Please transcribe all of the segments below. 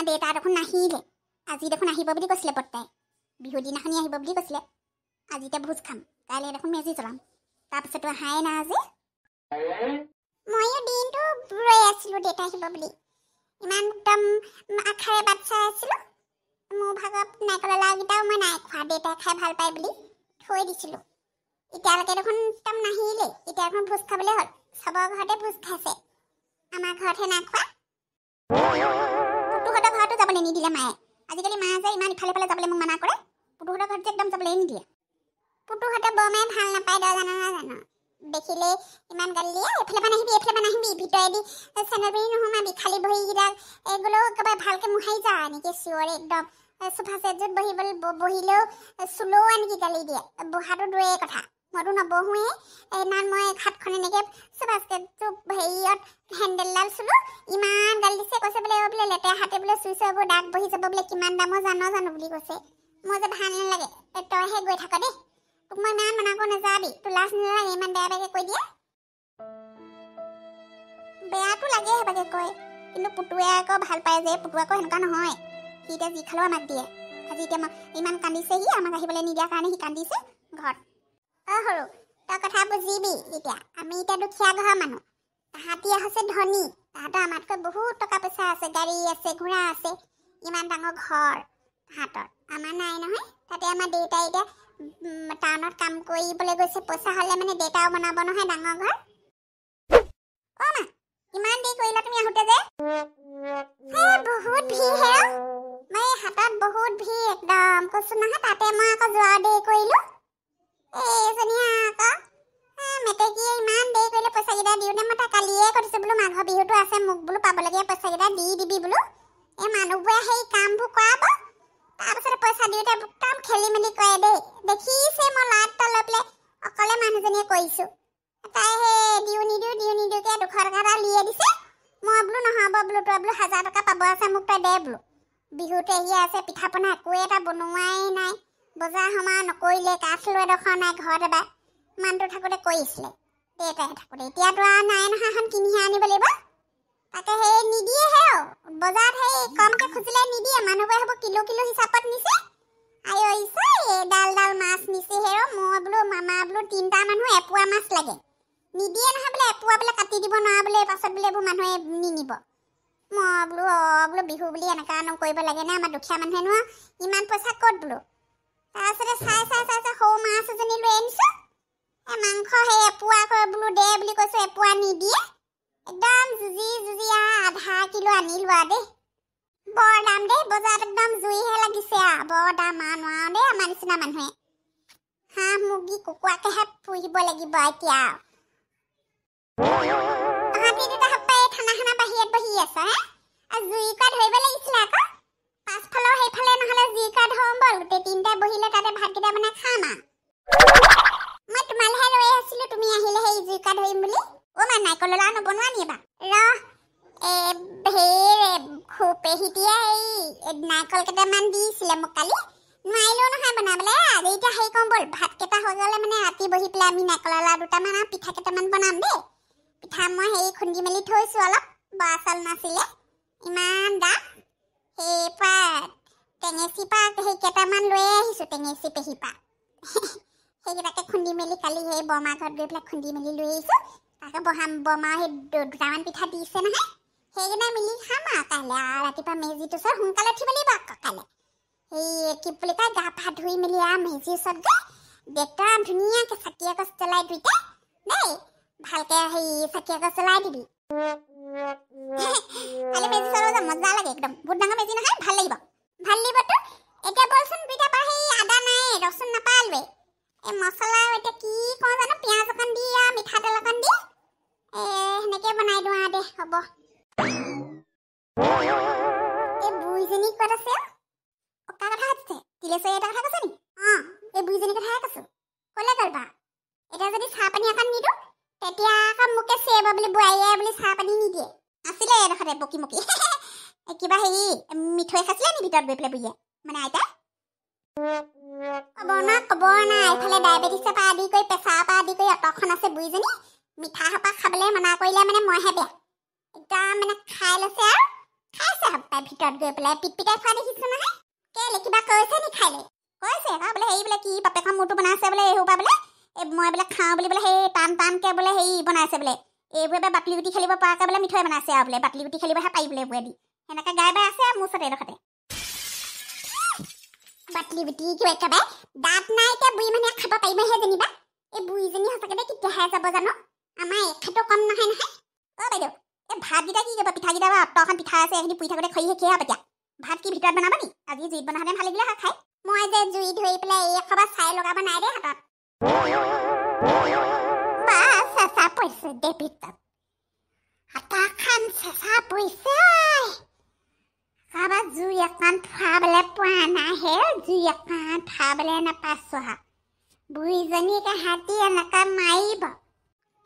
দেউতা দেখোন নাহিলে আজি দেখোন আহিব বুলি কৈছিলে বৰ্তাই বিহু দিনাখনি আহিব বুলি কৈছিলে আজি এতিয়া ভোজ খাম কাইলৈ দেখোন মেজি জ্বলাম তাৰপিছতো আহাই না আজি ময়ো দিনটো ৰৈ আছিলোঁ দেউতা আহিব বুলি ইমান একদম আশাৰে বাট চাই আছিলোঁ মোৰ ভাগত নাৰিকলৰ লাড়ুকেইটাও মই নাই খোৱা দেউতাই খাই ভাল পায় বুলি থৈ দিছিলোঁ এতিয়ালৈকে দেখোন একদম নাহিলে এতিয়া দেখোন ভোজ খাবলৈ হ'ল চবৰ ঘৰতে ভোজ খাইছে আমাৰ ঘৰতহে নাই খোৱা পুতুহঁতৰ ঘৰতো যাবলৈ নিদিলে মায়ে আজিকালি মা যে ইমান ইফালে ফালে যাবলৈ মোক মানা কৰে পুতুহঁতৰ ঘৰত যে একদম যাবলৈ নিদিয়ে পুতুহঁতৰ বৰমায়ে ভাল নাপায় তই জানো নাজানো দেখিলে ইমান গালি দিয়ে এফালে নাহিবি ভিতৰেদি চেনেল পিন্ধি নোসোমাবি খালী ভৰিকেইটাক এইগুলো একেবাৰে ভালকৈ মোহাৰি যা এনেকৈ চিঞৰে একদম সোফা ছেটত বহিলেও চুলেও এনেকৈ গালি দিয়ে বহাটো দূৰৰে কথা মইতো নবহোঁৱে এইদিনা মই হাতখন এনেকৈ সোফা ছেটটো হেৰিয়ত হেণ্ডেলডাল চুলো ইমান গালি দিছে কৈছে বোলে বোলে লেতেৰা হাতে বোলে চুইছ এইবোৰ দাগ বহি যাব বোলে কিমান দামৰ জানো বুলি কৈছে মোৰ যে ভাল নালাগে তইহে গৈ থাক দেই তোক মই ইমান মানা কৰি নাযাবি তোৰ লাজ নালাগে ইমান বেয়া বেয়াকৈ কৈ দিয়ে বেয়াটো লাগে সেইভাগে কয় কিন্তু পুতুৱে আকৌ ভাল পায় যে পুতু আকৌ সেনেকুৱা নহয় সি এতিয়া যি খালেও আমাক দিয়ে আজি এতিয়া ইমান কান্দিছে সি আমাক আহিবলৈ নিদিয়াৰ কাৰণে সি কান্দিছে ঘৰত সৰু তই কথা বুজিবি এতিয়া আমি এতিয়া দুখীয়া ঘৰৰ মানুহ তাহাঁতি হৈছে ধনী তাহাঁতৰ আমাতকৈ বহুত টকা পইচা আছে গাড়ী আছে ঘোঁৰা আছে ইমান ডাঙৰ ঘৰ তাহাঁতৰ আমাৰ নাই নহয় তাতে আমাৰ দেউতাই এতিয়া টাউনত কাম কৰিবলৈ গৈছে পইচা হ'লে মানে দেউতাও বনাব নহয় ডাঙৰ ঘৰ অ' মা ইমান দেৰি কৰিলা তুমি আহোঁতে যে বহুত ভিৰ হে মই হাতত বহুত ভিৰ একদম কৈছোঁ নহয় তাতে মই আকৌ যোৱা দেৰি কৰিলোঁ এইজনীয়ে আকৌ মেটেকীয়ে ইমান দেৰি কৰিলে পইচাকেইটা দিওঁতে মই তাক কালিয়ে কৈছোঁ বোলো মাঘৰ বিহুটো আছে মোক বোলো পাবলগীয়া পইচাকেইটা দি দিবি বোলো এই মানুহবোৰে সেই কামবোৰ কৰাব তাৰপিছতে পইচা দিওঁতে একদম খেলি মেলি কৰে দেই দেখিছে মই লাইটটা লৈ পেলাই অকলে মানুহজনীয়ে কৰিছোঁ তাই সেই দিওঁ নিদিওঁকৈ 200 টকা এটা লিয়ে দিছে মই বোলো নহ'ব বোলো তই বোলো 1000 টকা পাব আছে মোক তই দে বোলো বিহুতে আহি আছে পিঠা পনা একোৱে এটা বনোৱাই নাই বজাৰ সমাৰ নকৰিলে কাঠ লৈ এডোখৰ নাই ঘৰত এবাৰ মানুহটো থাকোঁতে কৰিছিলে দেউতাই থাকোঁতে এতিয়াতো আৰু নাই নহয় এখন কিনিহে আনিব লাগিব তাকে সেই নিদিয়েহে বজাৰত সেই কমকৈ খুজিলে নিদিয়ে মানুহবোৰে হ'ব কিলো হিচাপত নিছে আই ইছে ডাল মাছ নিছে হেৰ মই বোলো মামা বোলো 3টা মানুহ এপোৱা মাছ লাগে নিদিয়ে নহয় বোলে এপোৱা বোলে কাটি দিব নোৱাৰা বোলে পাছত বোলে এইবোৰ মানুহে নিনিব মই বোলো বিহু বুলি এনেকুৱা কৰিব লাগে নে আমাৰ দুখীয়া মানুহেনো ইমান পইচা ক'ত বোলো তাৰপিছতে চাই সৰু মাছ এজনী লৈ আনিছোঁ মাংস সেই এপোৱা বোলো দে বুলি কৈছোঁ এপোৱা নিদিয়ে একদম যুঁজি আধা কিলো আনিলোঁ আৰু দেই বৰ দাম দেই বজাৰত একদম জুইহে লাগিছে বৰ দাম নোৱাৰো দেই আমাৰ নিচিনা মানুহে হাঁহ মুৰ্গী কুকুৰাকেহে পুহিব লাগিব এতিয়া তাহাঁতি দুটা ঠাণ্ডা বাহিৰত বহি আছে আৰু জুইকা ধৰিব লাগিছিলে আকৌ পাছফালৰ সেইফালে নহ'লে জুইকা ধৰোঁ ব'ল গোটেই 3টাই বহিলে তাতে ভাতকেইটা বনাই খাম মই তোমালৈহে ৰৈ আছিলোঁ তুমি আহিলে সেই জুইকা ধৰিম বুলি মা নাৰিকলৰ লাড়ু নবনোৱা নি এবাৰ পেহীটিয়ে এই নাৰিকল কেইটামান দিছিলে মোক কালি নোৱাৰিলেও নহয় বনাবলৈ আজি এতিয়া হেৰি কৰোঁ ব'ল ভাতকেইটা হৈ গ'লে মানে ৰাতি বহি পেলাই আমি নাৰিকলৰ লাড়ু দুটামান আৰু পিঠা কেইটামান বনাম দেই পিঠা মই হেৰি খুন্দি মেলি থৈছোঁ অলপ বৰা চাউল নাছিলে ইমান দাম সেইপৰা টেঙেচিৰপৰা সেই কেইটামান লৈয়ে আহিছোঁ টেঙেচি পেহীৰপৰা সেইকেইটাকে খুন্দি মেলি কালি সেই বৰমাৰ ঘৰত গৈ পেলাই খুন্দি মেলি লৈ আহিছোঁ তাকে বৰমা সেই দুটামান পিঠা দিছে নহয় সেইকেইটা মিলি খাম আৰু কাইলৈ ৰাতিপুৱা মেজিটো ওচৰত সোনকালে উঠিব লাগিব আকৌ কাইলৈ সেই কি বুলি কয় গা পা ধুই মেলি মেজিৰ ওচৰত গৈ একদম ধুনীয়াকৈ চাকি এগছ জ্বলাই দুইটাই দেই ভালকৈ হেৰি চাকি এগছ জ্বলাই দিবি কালি মেজি চলাব যাম মজা লাগে একদম বহুত ডাঙৰ মেজি নহয় ভাল লাগিবতো এতিয়া বলচোন দুইটা পৰা সেই আদা নাই ৰচুন নাপালোৱে এই মছলা এতিয়া কি কওঁ জানো পিঁয়াজ অকণ দি মিঠাতেল অকণ দি সেনেকৈ বনাই দিওঁ দে হ'ব এই বুঢ়ীজনী ক'ত আছে কাৰ কথা সুধিছে তিলেশ্বৰী এটা কথা কৈছে নি এই বুঢ়ীজনীৰ কথাহে কৈছোঁ ক'লে গ'ল বা এতিয়া যদি চাহ পানী অকণ নিদিওঁ তেতিয়া আকৌ মোকে চিঞৰিব বুলি বোৱাৰীয়ে বুলি চাহ পানী নিদিয়ে আছিলে এডোখৰতে বকি কিবা হেৰি মিঠৈ খাইছিলে নি ভিতৰত গৈ পেলাই বুঢ়ীয়ে মানে আইতা ক'ব নাই এইফালে ডায়েবেটিছৰ পৰা আদি কৰি প্ৰেছাৰৰ পৰা আদি কৰি অটখন আছে বুঢ়ীজনী মিঠা সোপা খাবলৈ মানা কৰিলে মানে মইহে বেয়া একদম মানে খাই লৈছে আৰু খাইছে ভিতৰত গৈ পেলাই পিটপিটাই খোৱা দেখিছোঁ নহয় কেলে কিবা কৈছে নি খাইলে কৈছে আকৌ বোলে হেৰি বোলে কি বাপেকৰ মূৰটো বনাইছে বোলে এইসোপা বোলে মই বোলে খাওঁ বুলি বোলে সেই টানকৈ বোলে হেৰি বনাইছে বোলে এইবোৰে বাটলি গুটি খেলিব পৰাকৈ বোলে মিঠৈ বনাইছে আৰু বোলে বাটলি গুটি খেলিবহে পাৰি বোলে এইবোৰে দি সেনেকৈ গাই বাই আছে মোৰ ওচৰতে এডোখৰতে বাটলি গুটি কিবা একেবাৰে দাঁত নাই এতিয়া বুঢ়ী মানুহে খাব পাৰিবহে যেনিবা এই বুঢ়ীজনী সঁচাকৈ দে কেতিয়াহে যাব জানো আমাৰ এখেতো কম নহয় নহয় অ' বাইদেউ এই ভাতকেইটা কি কৰিব পিঠাকেইটা বা অতখন পিঠা আছে এইখিনি পুৰি থাকোঁতে খৰি শেষেই হ'ব এতিয়া ভাত কি ভিতৰত বনাব নি আজি জুইত বনাওঁতে ভাল লাগিলে খাই মই যে জুই ধৰি পেলাই এই এখবাৰ চাই লগাব নাই দেই হাতত বা চেঁচা পৰিছে দে ভিতৰত হাতাখন চেঁচা পৰিছে কাৰোবাৰ জুই অকণ থোৱাবলৈ পোৱা নাই হে জুই অকণ থোৱাবলৈ নাপাইছোঁ হা বুঢ়ীজনীকে হাতী এনেকৈ মাৰিব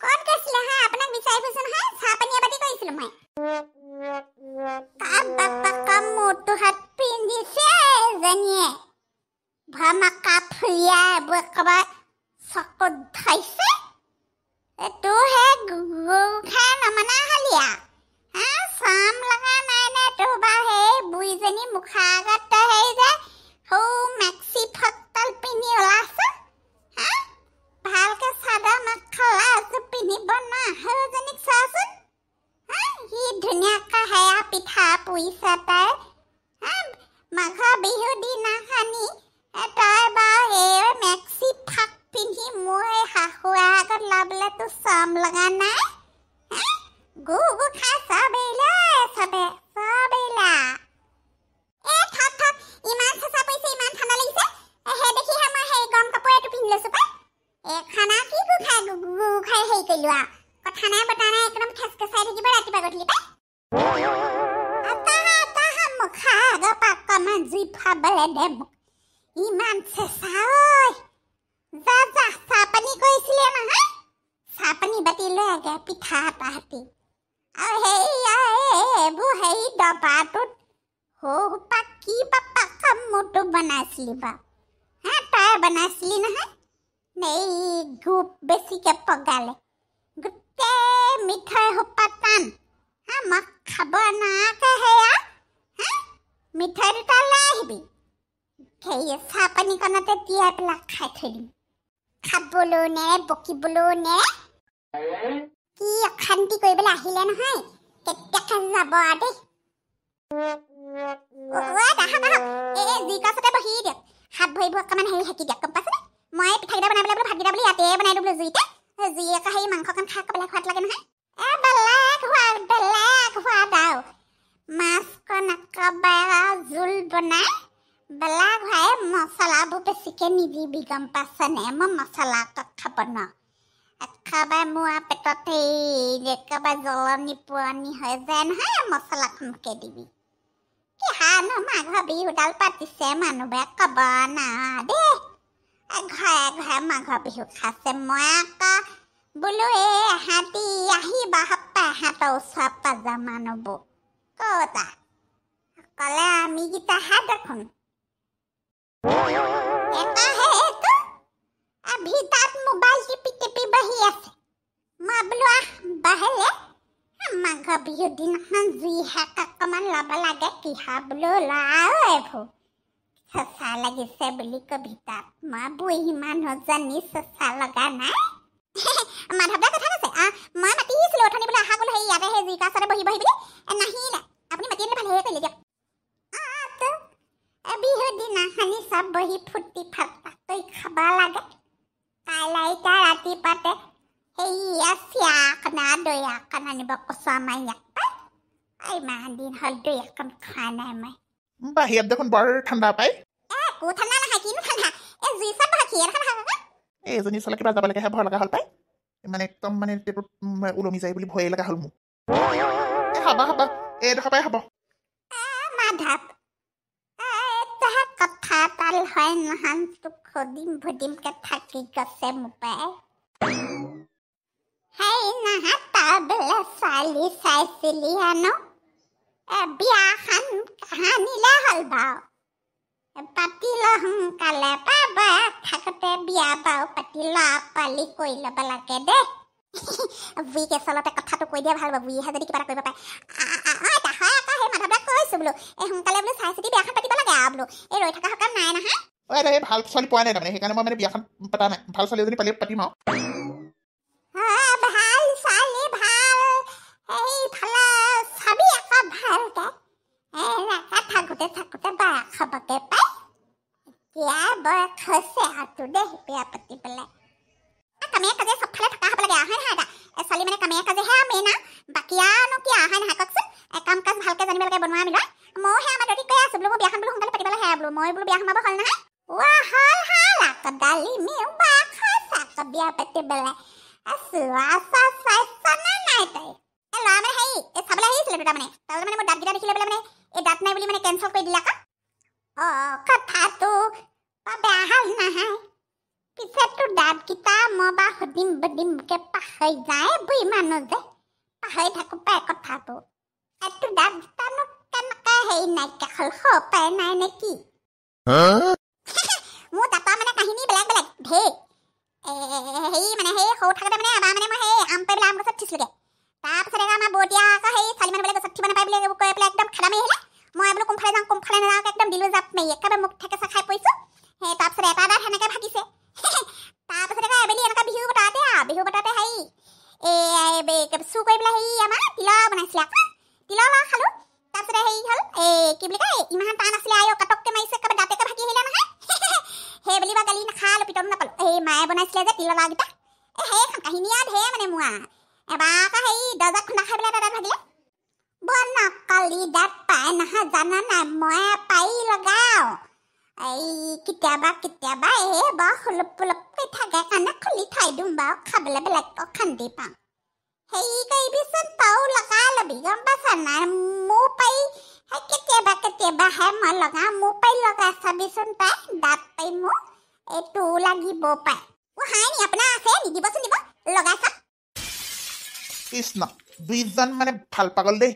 ক'ত গৈছিলে হা আপোনাক বিচাৰি ফুৰিছোঁ নহয় চাহ পানী এবাতি কৰিছিলোঁ মই বাপাকৰ মূৰটো হাত পিন্ধিছে এজনীয়ে ভমকা ফুৰিয়া এইবোৰ একেবাৰে চকুত ধৰিছে এইটো হে খাই নমনা হলিয়া হা চাম লগা নাই নে তোৰ বা সেই বুঢ়ীজনী মুখৰ আগত সেই যে সৌ মেক্সি ফটল পিন্ধি ওলাইছে হা ভালকে চাদৰ মেখেলা এযোৰ পিন্ধিব নোৱাৰা সেইজনীক চাচোন হা সি ধুনীয়াকৈ সেয়া পিঠা পুৰিছে তাই হা মাঘৰ বিহু দিনাখনি তাই বাৰু সেই মেক্সি ফাক পিন্ধি মোৰ এই শাহুৱাৰ আগত ল'বলৈ তোৰ চাম লগা নাই গু খাই চবেইলে চবে চবেইলা এই থক থক ইমান চেঁচা পৰিছে ইমান ঠাণ্ডা লাগিছে সেই দেখিহে মই সেই গৰম কাপোৰ এইটো পিন্ধি লৈছোঁ পাই এই খানা কি গু খাই হেৰি কৰিলোঁ আৰু কথা নাই বতা নাই একদম খেচকেচাই থাকিব ৰাতিপুৱা গধূলি পাই মুখা আগৰ পৰা অকণমান জুই ফুৱাবলৈ দে মোক ইমান চেঁচা ঐ যা যা চাহ পানী কৰিছিলে নহয় চাহ পানী বাতি লৈ আগে পিঠা তাহাঁতি আৰু এইবোৰ হেৰি ডবাটোত সোপা কি বাপাকৰ মূৰটো বনাইছিলি বাৰু হা তই বনাইছিলি নহয় এই গোপ বেছিকৈ পগালে গোটেই মিঠৈ সোপা টান হা মই খাব নোৱাৰাকৈ সেয়া হা মিঠৈ দুটা লৈ আহিবি সেই চাহ পানীকণতে তিয়াই পেলাই খাই থৈ দিম খাবলৈও নে বকিবলৈও নে কি অশান্তি কৰিবলৈ আহিলে নহয় কেতিয়াকে যাব আৰু দেই যি গছতে বহি দিয়ক হাত ভৰিবোৰ অকণমান হেৰি সেকি দিয়ক গম পাইছেনে মই পিঠাকেইটা বনাই পেলাই বোলো ভাতকেইটা বোলো ইয়াতে বনাই দিওঁ বোলো জুইতে জুই আকৌ হেৰি মাংসকণ খাই পেলাই খোৱাত লাগে নহয় বেলেগ সোৱাদ আৰু মাছকণ একেবাৰে জোল বনাই বেলেগ হয় মছলাবোৰ বেছিকৈ নিদিবি গম পাইছনে মই মছলা খাব নোৱাৰোঁ একেবাৰে মোৰ পেটত সেই একেবাৰে জ্বলনি পুৰণি হৈ যায় নহয় মছলাখনকে দিবি কি হানো মাঘৰ বিহুডাল পাতিছে মানুহবোৰে ক'ব না দেই ঘৰে ঘৰে মাঘৰ বিহু খাইছে মই আকৌ বোলো এই এহাঁতি আহিবা সপ্তাহ এহাঁতৰ ওচৰ পাজৰ মানুহবোৰ ক'তা ক'লে আমিকেইটাহে দেখোন ভিতৰত মোবাইল টিপি টিপি বহি আছে মই বোলো বাহিৰে মাঘৰ বিহুৰ দিনাখন জুই শাক অকণমান ল'ব লাগে কিহা বোলো লাও এইবোৰ চেঁচা লাগিছে বুলি কবি তাত মই বুঢ়ী মানুহজনী চেঁচা লগা নাই মাধৱদাৰ কথা কৈছে মই মাতিছিলোঁ অথনি বোলে আহা গ'লো সেই ইয়াতে সেই জুইকা ওচৰতে বহি বহি বুলি নাহিলে আপুনি মাতি আনিলে ভালেই কৰিলে দিয়ক বিহুৰ দিনাখনি চব বহি ফূৰ্তি ফাৰ্তা কৰি খাব লাগে কাইলৈ এতিয়া ৰাতিপুৱাতে সেয়া চিয়া অকণ দৈ অকণ আনিব কৈছোঁ আমাৰ ইয়াক ইমান দিন হ'ল দৈ অকণ খোৱা নাই মই বাহিৰত দেখোন বৰ ঠাণ্ডা পাই একো ঠাণ্ডা নহয় কিনো ঠাণ্ডা এই জুই চাব সি এইজনী ওচৰলৈ কিবা যাব লাগেহে ভয় লগা হ'ল পাই মানে একদম মানে পেটত ওলমি যায় বুলি ভয়ে লগা হ'ল মোক হ'ব হ'ব এইডোখৰ পৰাই হ'ব মাধৱ কথা এটাল হয় নহয় তোক সুধিম ভুদিমকে থাকি গৈছে মোৰ পাই সেই নহয় তই বোলে ছোৱালী চাইছিলি হেনো বিয়াখন কাহানিলে হ'ল বাৰু পাতি ল সোনকালে পাব থাকোঁতে বিয়া বাৰু পাতি ল পালি কৰি ল'ব লাগে দেই বুঢ়ীকে চলতে কথাটো কৈ দিয়া ভাল হ'ব বুঢ়ীহে যদি কিবা এটা কৰিব পাৰে হয় আকৌ সেই মাধৱদাক কৈছোঁ বোলো এই সোনকালে বোলো চাই চিতি বিয়াখন পাতিব লাগে আৰু বোলো এই ৰৈ থকা সকাম নাই নহয় এই ভাল ছোৱালী পোৱা নাই তাৰমানে সেইকাৰণে মই মানে বিয়াখন পতা নাই ভাল ছোৱালী এজনী পালে পাতিম আৰু ভাল ছোৱালী ভাল এইফালে চাবি আকৌ ভালকে থাকোঁতে বা খাবকে পাই এতিয়া বয়স হৈছে আৰু দেই বিয়া পাতিবলৈ কামে কাজে চবফালে থকা হ'ব লাগে হয় নহয় এটা ছোৱালী মানে কামে কাজেহে মেইন আৰু বাকী আৰুনো কি হয় নহয় কওকচোন কাম কাজ ভালকে জানিব লাগে বনোৱা মিলোৱা ময়ো সেই আমাৰ দৈতিক কৈ আছোঁ বোলো মোৰ বিয়াখন বোলো সোনকালে পাতিবলৈ হে বোলো মই বোলো বিয়া সোমাব হ'ল নহয় হ'ল আকৌ দালি মেওৱা খাইছা আকৌ বিয়া পাতিবলৈ চাইছা নে নাই তই ল'ৰা মানে হেৰি এই চাবলৈ আহিছিলে দুটা মানে তাৰপিছত মানে মোৰ দাঁতকেইটা দেখিলে বোলে মানে এই দাঁত নাই বুলি মানে কেঞ্চেল কৰি দিলে আকৌ কথাটো বেয়া হ'ল নহয় পিছে তোৰ দাঁতকেইটা মই বা সুধিমকে পাহৰি যায় বুঢ়ী মানুহ যে পাহৰি থাকোঁ পাই কথাটো তোৰ দাঁতকেইটানো কেনেকৈ হেৰি নাইকিয়া হ'ল সপাই নাই নে কি মোৰ দাঁতৰ মানে কাহিনী বেলেগ বেলেগ ঢেৰ হেৰি মানে সেই সৰু থাকোঁতে মানে এবাৰ মানে মই সেই আম পাই পেলাই আম গছত উঠিছিলোঁগৈ তাৰপিছতে আমাৰ বৌতিয়া আকৌ সেই ছোৱালী মানুহ বোলে গছত উঠিব নাপায় বুলি কৈ পেলাই একদম খেদা মাৰি আহিলে মই বোলো কোনফালে যাওঁ কোনফালে নাযাওঁ একদম দিলোঁ জাপ মাৰি একেবাৰে মুখ ঠেকেচা খাই পৰিছোঁ সেই তাৰপিছতে এটা দাঁত সেনেকৈ ভাগিছে তাৰপিছতে আকৌ এবেলি এনেকুৱা বিহু বতৰতে হেৰি চুৰ কৰি পেলাই হেৰি আমাৰ তিলৰ বনাইছিলে আকৌ তিলৰ খালোঁ তাৰপিছতে হেৰি হ'ল কি বুলি কয় ইমান টান আছিলে আৰু কাটককৈ মাৰিছে একেবাৰে দাঁতেকে ভাগি আহিলে নহয় সেই বুলি বা গালি নাখালোঁ পিটন নাপালোঁ এই মায়ে বনাইছিলে যে তিলৰ লাওকেইটা সেইখন কাহিনী আৰু ঢেৰ মানে মোৰ এবাৰ আকৌ হেৰি দৰ্জাত খুন্দা খাই পেলাই এটা দাঁত ভাগিলে বনকলি দাঁত পাই নহয় জানা নাই মই পাৰি লগাওঁ এই কেতিয়াবা বৰ সুলুপ থাকে কাৰণে খুলি থৈ দিওঁ বাৰু খাবলৈ বেলেগ অশান্তি পাওঁ হেৰি কৰিবিচোন তও লগাই ল'বি গম পাইছা নাই মোৰ পাৰি সেই কেতিয়াবাহে মই লগাওঁ মোৰ পাৰি লগাই চাবিচোন তাই দাঁত পাৰি মোৰ এইটো লাগিব পাই হাই নি আপোনাৰ আছে নিদিবচোন দিব লগাই চাম কৃষ্ণ দুইজন মানে ভাল পাগল দেই